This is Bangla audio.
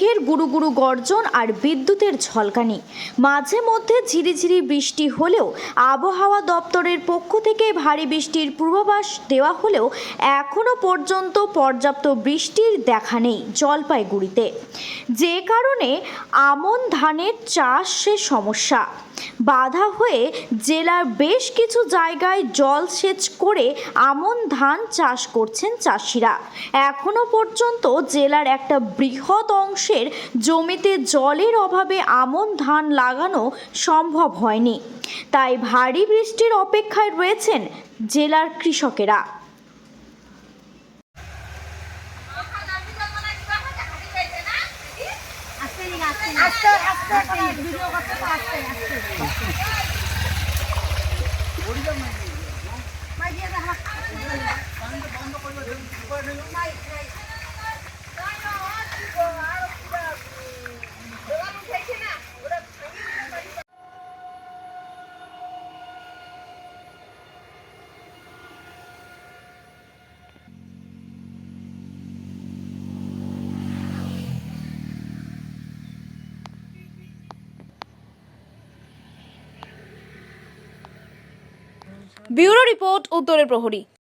মেঘের গুরু গুরু গর্জন আর বিদ্যুতের ঝলকানি। মাঝে মধ্যে ঝিরিঝিরি বৃষ্টি হলেও আবহাওয়া দপ্তরের পক্ষ থেকে ভারী বৃষ্টির পূর্বাভাস দেওয়া হলেও এখনও পর্যন্ত পর্যাপ্ত বৃষ্টির দেখা নেই জলপাইগুড়িতে, যে কারণে আমন ধানের চাষে সমস্যা। বাধা হয়ে জেলার বেশ কিছু জায়গায় জলসেচ করে আমন ধান চাষ করছেন চাষিরা। এখনো পর্যন্ত জেলার একটা বৃহৎ অংশের জমিতে জলের অভাবে আমন ধান লাগানো সম্ভব হয়নি, তাই ভারী বৃষ্টির অপেক্ষায় রয়েছেন জেলার কৃষকেরা। ব্যুরো রিপোর্ট, উত্তরের প্রহরী।